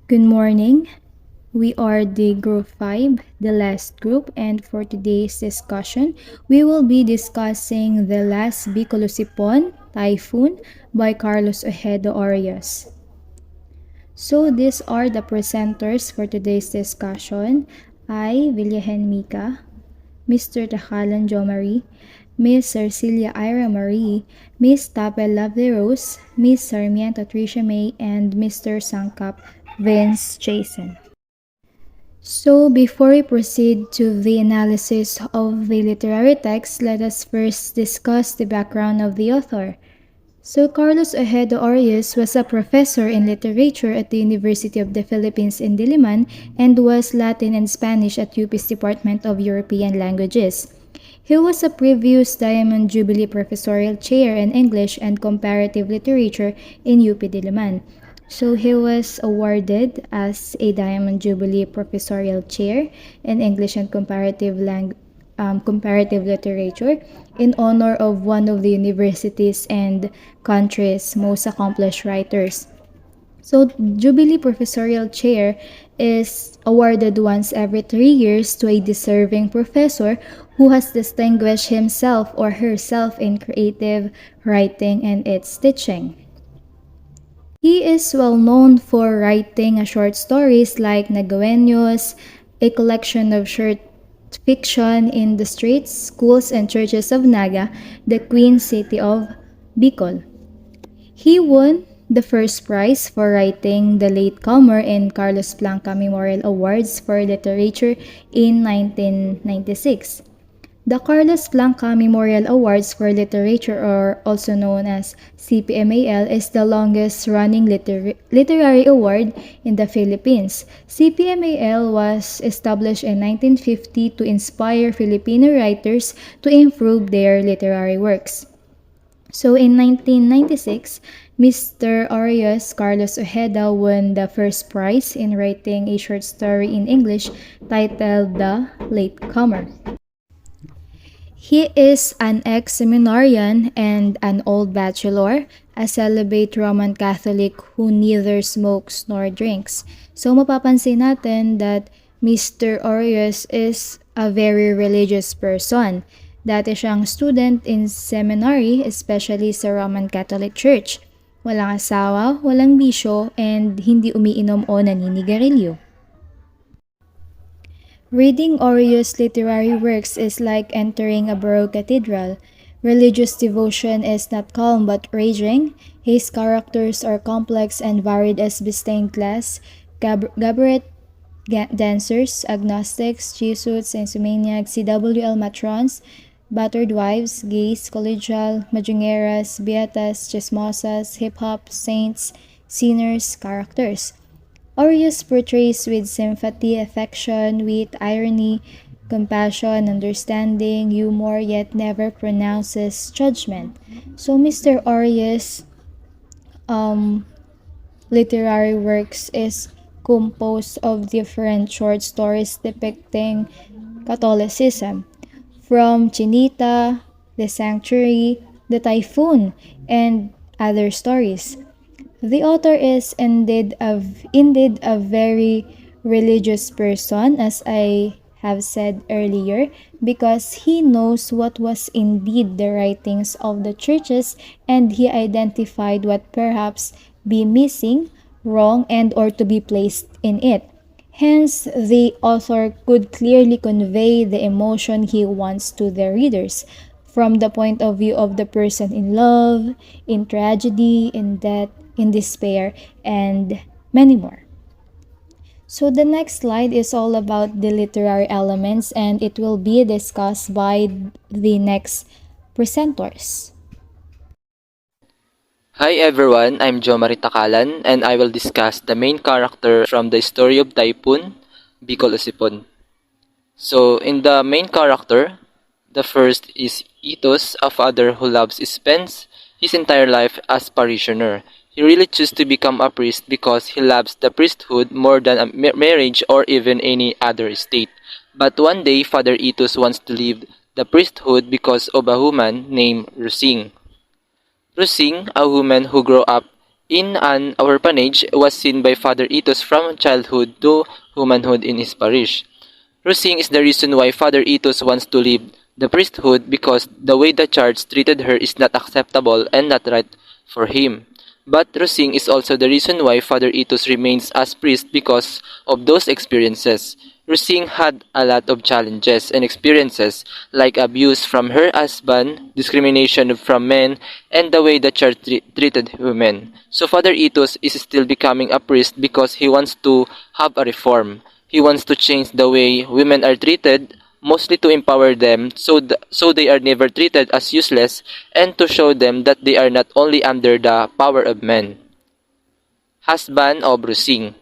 Good morning. We are the group 5, the last group, and for today's discussion, we will be discussing the last BIKOL Typhoon by Carlos Ojeda Aureus. So these are the presenters for today's discussion. I, Villahen Mika, Mr. Takalan Jo Marie, Miss Cecilia Ira Marie, Miss Tapel Lovely Rose, Miss Sarmiento Tricia May, and Mr. Sangkap Vince Jason. So before we proceed to the analysis of the literary text, let us first discuss the background of the author. So Carlos Ojeda Aureus was a professor in literature at the University of the Philippines in Diliman and was Latin and Spanish at UP's Department of European Languages. He was a previous Diamond Jubilee Professorial Chair in English and Comparative Literature in UP Diliman. So he was awarded as a Diamond Jubilee Professorial Chair in English and Comparative Literature in honor of one of the university's and country's most accomplished writers. So, Jubilee Professorial Chair is awarded once every 3 years to a deserving professor who has distinguished himself or herself in creative writing and its teaching. He is well known for writing short stories like Nagaweños, a collection of short fiction in the streets, schools, and churches of Naga, the Queen City of Bicol. He won the first prize for writing The Latecomer in Carlos Blanca Memorial Awards for Literature in 1996. The Carlos Blanca Memorial Awards for Literature, or also known as CPMAL, is the longest-running literary award in the Philippines. CPMAL was established in 1950 to inspire Filipino writers to improve their literary works. So in 1996, Mr. Aureus Carlos Ojeda won the first prize in writing a short story in English titled The Latecomer. He is an ex-seminarian and an old bachelor, a celibate Roman Catholic who neither smokes nor drinks. So mapapansin natin that Mr. Aureus is a very religious person. Dati siyang student in seminary, especially sa Roman Catholic Church. Walang asawa, walang bisyo, and hindi umiinom o naninigarilyo. Reading Aureus' literary works is like entering a Baroque cathedral. Religious devotion is not calm but raging. His characters are complex and varied as stained glass, cabaret dancers, agnostics, Jesuits, insomniacs, CWL matrons, battered wives, gays, collegial, majungeras, beatas, chismosas, hip-hop, saints, sinners, characters. Aureus portrays with sympathy, affection, wit, irony, compassion, understanding, humor, yet never pronounces judgment. So Mr. Aureus' literary works is composed of different short stories depicting Catholicism, from Chinita, The Sanctuary, The Typhoon, and other stories. The author is indeed a very religious person, as I have said earlier, because he knows what was indeed the writings of the churches and he identified what perhaps be missing, wrong, and or to be placed in it. Hence, the author could clearly convey the emotion he wants to the readers, from the point of view of the person in love, in tragedy, in death, in despair, and many more. So the next slide is all about the literary elements and it will be discussed by the next presenters. Hi everyone, I'm Jo Marie Takalan and I will discuss the main character from the story of Typhoon, BIKOL OSIPON. So in the main character, the first is Itos, a father who loves spends his entire life as parishioner. He really chooses to become a priest because he loves the priesthood more than a marriage or even any other estate. But one day, Father Itos wants to leave the priesthood because of a woman named Rusing. Rusing, a woman who grew up in an orphanage was seen by Father Itos from childhood to womanhood in his parish. Rusing is the reason why Father Itos wants to leave the priesthood because the way the church treated her is not acceptable and not right for him. But Rusing is also the reason why Father Itos remains as priest because of those experiences. Rusing had a lot of challenges and experiences like abuse from her husband, discrimination from men, and the way the church treated women. So Father Itos is still becoming a priest because he wants to have a reform. He wants to change the way women are treated, mostly to empower them so they are never treated as useless and to show them that they are not only under the power of men. Husband of Rusing.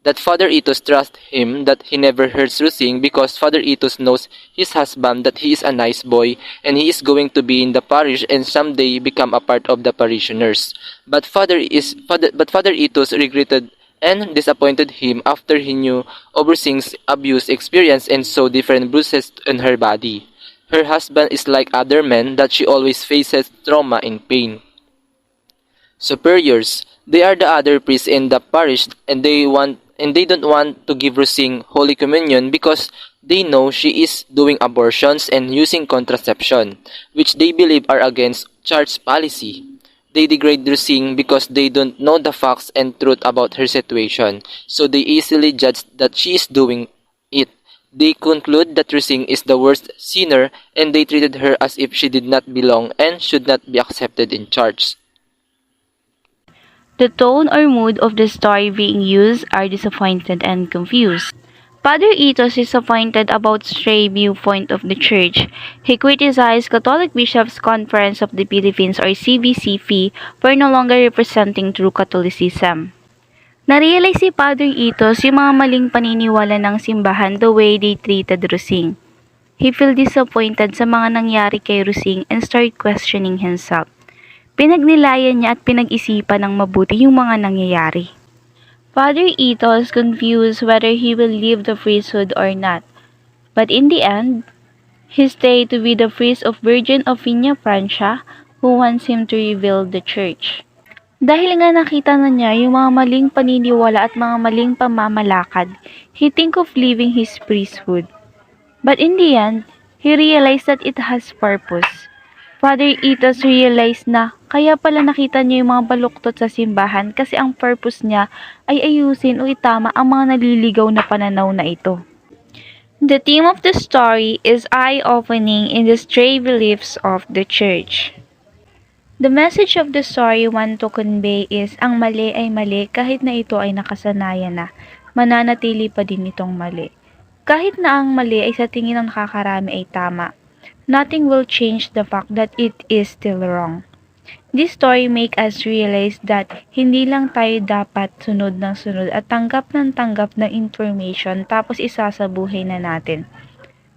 That Father Itos trusts him that he never hurts Rusing because Father Itos knows his husband that he is a nice boy and he is going to be in the parish and someday become a part of the parishioners. But Father Itos regretted and disappointed him after he knew of Rusing's abuse experience and saw different bruises on her body. Her husband is like other men that she always faces trauma and pain. Superiors. They are the other priests in the parish and they don't want to give Rusing Holy Communion because they know she is doing abortions and using contraception, which they believe are against church policy. They degrade Rusing because they don't know the facts and truth about her situation, so they easily judge that she is doing it. They conclude that Rusing is the worst sinner and they treated her as if she did not belong and should not be accepted in church. The tone or mood of the story being used are disappointed and confused. Father Itos is disappointed about stray viewpoint of the church. He criticized Catholic Bishops' Conference of the Philippines or CBCP for no longer representing true Catholicism. Narealize si Father Itos yung mga maling paniniwala ng simbahan the way they treated Rusing. He feel disappointed sa mga nangyari kay Rusing and started questioning himself. Pinagnilayan niya at pinag-isipan ng mabuti yung mga nangyayari. Father Itos confused whether he will leave the priesthood or not. But in the end, he stayed to be the priest of Virgin of Peña Francia who wants him to rebuild the church. Dahil nga nakita na niya yung mga maling paniniwala at mga maling pamamalakad, he think of leaving his priesthood. But in the end, he realized that it has purpose. Father Itos realized na kaya pala nakita niya yung mga baluktot sa simbahan kasi ang purpose niya ay ayusin o itama ang mga naliligaw na pananaw na ito. The theme of the story is eye-opening in the stray beliefs of the church. The message of the story want to convey is ang mali ay mali kahit na ito ay nakasanayan na, mananatili pa din itong mali. Kahit na ang mali ay sa tingin ng nakakarami ay tama. Nothing will change the fact that it is still wrong. This story make us realize that hindi lang tayo dapat sunod ng sunod at tanggap ng information tapos isasabuhay na natin.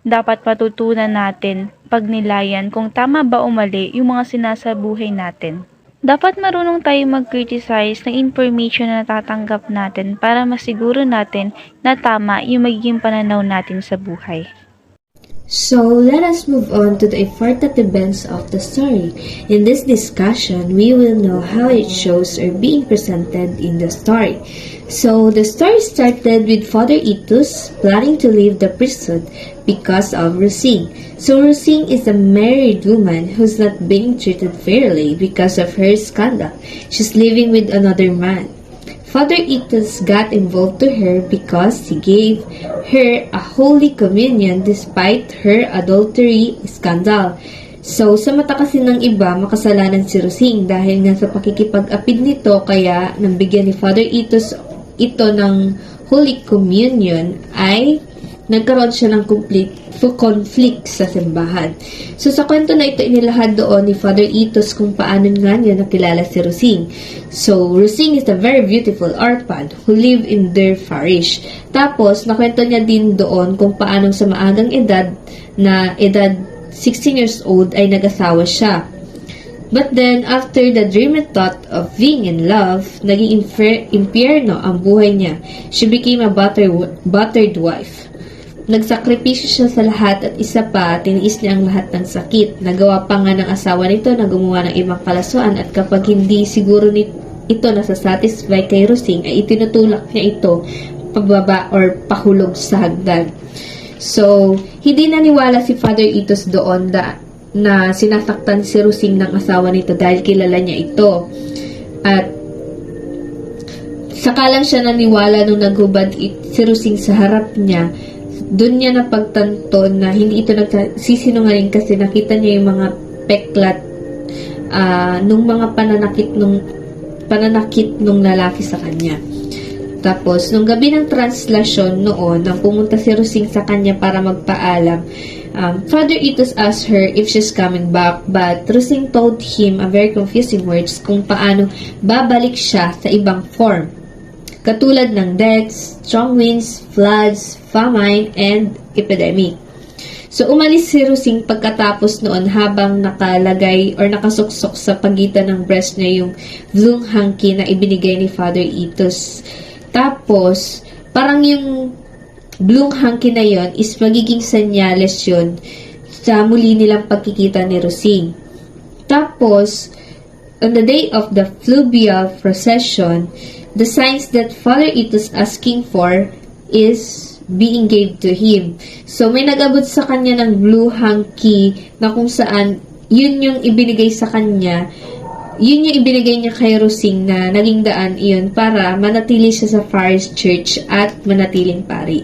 Dapat patutunan natin pagnilayan kung tama ba o mali yung mga sinasabuhay natin. Dapat marunong tayo mag-criticize ng information na natatanggap natin para masiguro natin na tama yung magiging pananaw natin sa buhay. So, let us move on to the important events of the story. In this discussion, we will know how it shows are being presented in the story. So, the story started with Father Itos planning to leave the priesthood because of Rusing. So, Rusing is a married woman who's not being treated fairly because of her scandal. She's living with another man. Father Itos got involved to her because he gave her a Holy Communion despite her adultery scandal. So, sa mata kasi ng iba, makasalanan si Rusing dahil nga sa pakikipag-apid nito kaya nambigyan ni Father Itos ito ng Holy Communion ay nagkaroon siya ng conflict sa simbahan. So, sa kwento na ito, inilahad doon ni Father Itos kung paano nga niya nakilala si Rusing. So, Rusing is a very beautiful orphan who live in their parish. Tapos, nakwento niya din doon kung paano sa maagang edad 16 years old ay nag-asawa siya. But then, after the dream and thought of being in love, naging impyerno ang buhay niya. She became a battered wife. Nagsakripisyo siya sa lahat at isa pa, tiniis niya ang lahat ng sakit. Nagawa pa nga ng asawa nito na gumawa ng ibang kalasuan at kapag hindi siguro ito nasasatisfy kay Rosing, ay itinutulak niya ito pababa or pahulog sa hagdan. So, hindi naniwala si Father Itos doon na sinasaktan si Rosing ng asawa nito dahil kilala niya ito. At saka lang siya naniwala nung naghubad si Rosing sa harap niya. Doon niya napagtanto na hindi ito nagsisinungaling kasi nakita niya yung mga peklat nung mga pananakit nung lalaki sa kanya. Tapos, nung gabi ng translasyon noon, nang pumunta si Rosing sa kanya para magpaalam, Father Itos asked her if she's coming back, but Rosing told him a very confusing words kung paano babalik siya sa ibang form, katulad ng deaths, strong winds, floods, famine, and epidemic. So, umalis si Rosing pagkatapos noon habang nakalagay or nakasuksok sa pagitan ng breast niya yung blue hanky na ibinigay ni Father Itos. Tapos, parang yung blue hanky na yon is magiging senyales yun sa muli nilang pagkikita ni Rosing. Tapos, on the day of the fluvial procession, the signs that Father Itos asking for is being gave to him. So, may nag-abot sa kanya ng blue hanky na kung saan yun yung ibinigay sa kanya. Yun yung ibinigay niya kay Rosing na naging daan iyon para manatili siya sa Forest Church at manatiling pari.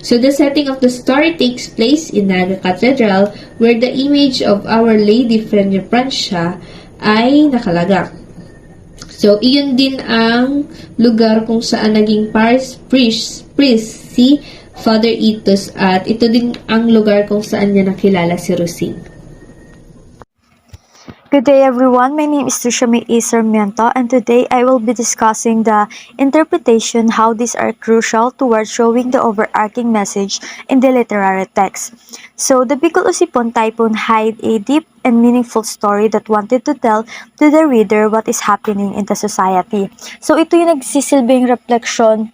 So, the setting of the story takes place in Naga Cathedral where the image of Our Lady Frenia Francia ay nakalagak. So, iyon din ang lugar kung saan naging parish priest si Father Itos at ito din ang lugar kung saan niya nakilala si Rosing. Good day everyone, my name is Tushami A. Sarmiento and today I will be discussing the interpretation how these are crucial towards showing the overarching message in the literary text. So the BIKOL OSIPON typhoon hide a deep and meaningful story that wanted to tell to the reader what is happening in the society. So ito yung nagsisilbing reflection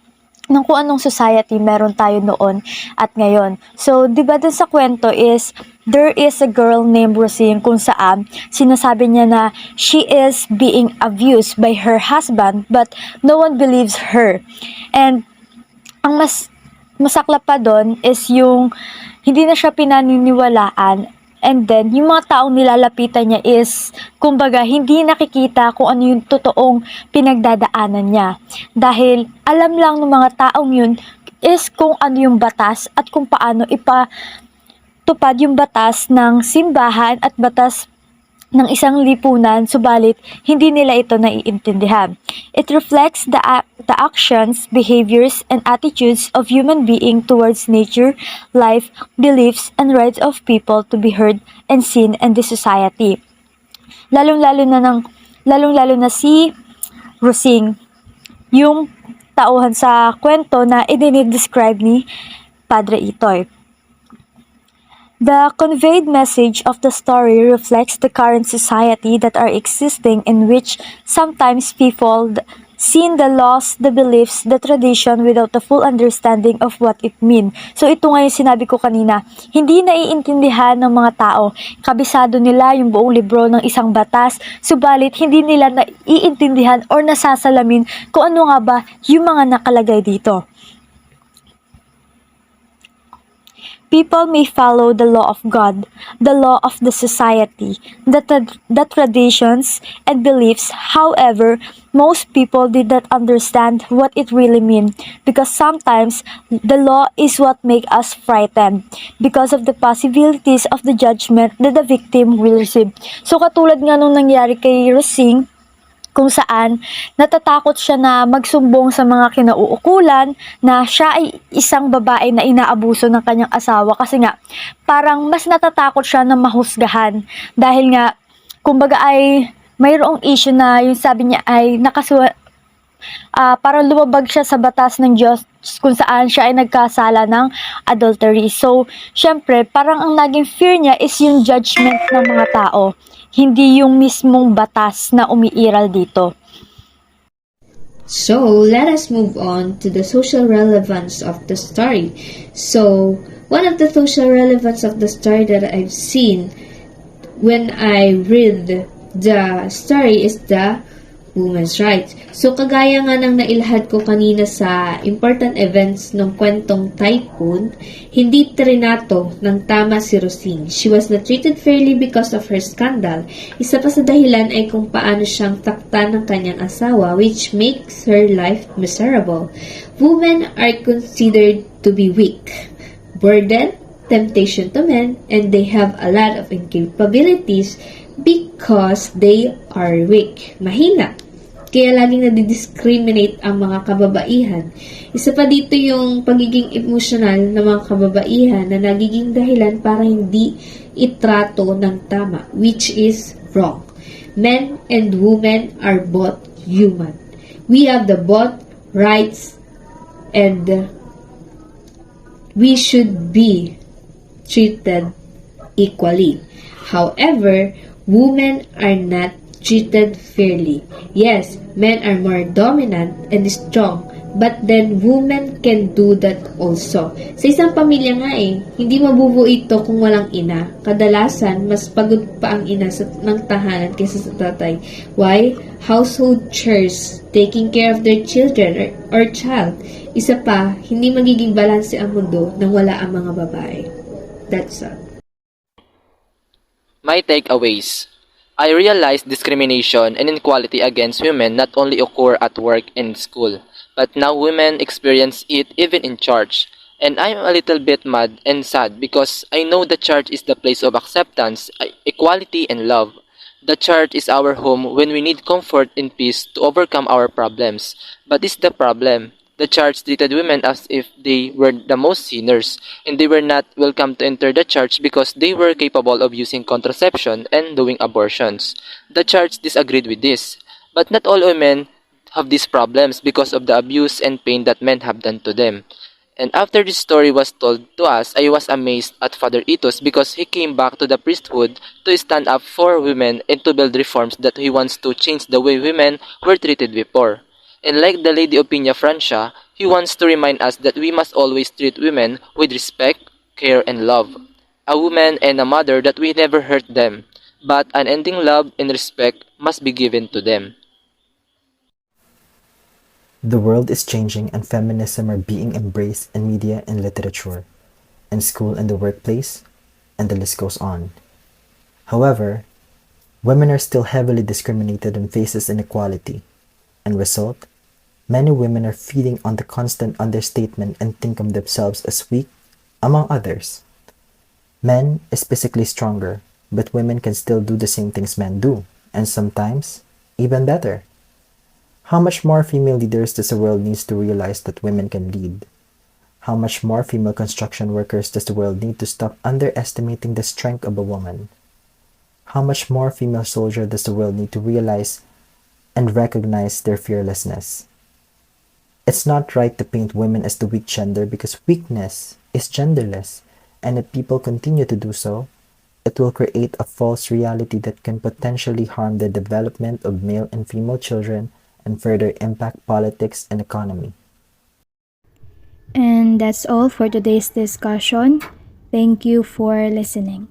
ng kung anong society meron tayo noon at ngayon. So, di ba dun sa kwento is, there is a girl named Rosing kung saan sinasabi niya na she is being abused by her husband but no one believes her. And ang masakla pa doon is yung hindi na siya pinaniniwalaan. And then, yung mga taong nilalapitan niya is, kumbaga, hindi nakikita kung ano yung totoong pinagdadaanan niya. Dahil, alam lang ng mga taong yun is kung ano yung batas at kung paano ipatupad yung batas ng simbahan at batas ng isang lipunan, subalit hindi nila ito naiintindihan. It reflects the actions, behaviors, and attitudes of human being towards nature, life, beliefs, and rights of people to be heard and seen in the society. Lalong-lalo na si Rosing, yung tauhan sa kwento na idinidescribe ni Padre Itoy. The conveyed message of the story reflects the current society that are existing in which sometimes people seen the laws, the beliefs, the tradition without the full understanding of what it mean. So ito nga yung sinabi ko kanina, hindi naiintindihan ng mga tao. Kabisado nila yung buong libro ng isang batas, subalit hindi nila naiintindihan or nasasalamin kung ano nga ba yung mga nakalagay dito. People may follow the law of God, the law of the society, the traditions and beliefs. However, most people did not understand what it really means because sometimes the law is what makes us frightened because of the possibilities of the judgment that the victim will receive. So katulad nga nung nangyari kay Rosing, kung saan natatakot siya na magsumbong sa mga kinauukulan na siya ay isang babae na inaabuso ng kanyang asawa kasi nga parang mas natatakot siya na mahusgahan dahil nga kumbaga ay mayroong issue na yung sabi niya ay parang lumabag siya sa batas ng Diyos kung saan siya ay nagkasala ng adultery. So, syempre, parang ang naging fear niya is yung judgment ng mga tao, hindi yung mismong batas na umiiral dito. So, let us move on to the social relevance of the story. So, one of the social relevance of the story that I've seen when I read the story is the women's rights. So, kagaya nga ng nailahad ko kanina sa important events ng kwentong Typhoon, hindi trinato ng tama si Rosine. She was not treated fairly because of her scandal. Isa pa sa dahilan ay kung paano siyang taktan ng kanyang asawa, which makes her life miserable. Women are considered to be weak, burden, temptation to men, and they have a lot of incapabilities because they are weak. Mahina. Kaya laging nadidiscriminate ang mga kababaihan. Isa pa dito yung pagiging emotional ng mga kababaihan na nagiging dahilan para hindi itrato ng tama, which is wrong. Men and women are both human. We have the both rights and we should be treated equally. However, women are not treated fairly. Yes, men are more dominant and strong, but then women can do that also. Sa isang pamilya nga hindi mabubuo ito kung walang ina. Kadalasan, mas pagod pa ang ina ng tahanan kaysa sa tatay. Why? Household chores, taking care of their children or child. Isa pa, hindi magiging balanse ang mundo nang wala ang mga babae. That's all. My takeaways. I realized discrimination and inequality against women not only occur at work and school, but now women experience it even in church. And I'm a little bit mad and sad because I know the church is the place of acceptance, equality, and love. The church is our home when we need comfort and peace to overcome our problems. But this is the problem. The church treated women as if they were the most sinners, and they were not welcome to enter the church because they were capable of using contraception and doing abortions. The church disagreed with this, but not all women have these problems because of the abuse and pain that men have done to them. And after this story was told to us, I was amazed at Father Itos because he came back to the priesthood to stand up for women and to build reforms that he wants to change the way women were treated before. And like the Lady Opinia Francia, he wants to remind us that we must always treat women with respect, care, and love. A woman and a mother that we never hurt them, but unending love and respect must be given to them. The world is changing and feminism are being embraced in media and literature, in school and the workplace, and the list goes on. However, women are still heavily discriminated and faces inequality. And result, many women are feeding on the constant understatement and think of themselves as weak, among others. Men is physically stronger, but women can still do the same things men do, and sometimes even better. How much more female leaders does the world need to realize that women can lead? How much more female construction workers does the world need to stop underestimating the strength of a woman? How much more female soldiers does the world need to realize and recognize their fearlessness? It's not right to paint women as the weak gender because weakness is genderless, and if people continue to do so, it will create a false reality that can potentially harm the development of male and female children and further impact politics and economy. And that's all for today's discussion. Thank you for listening.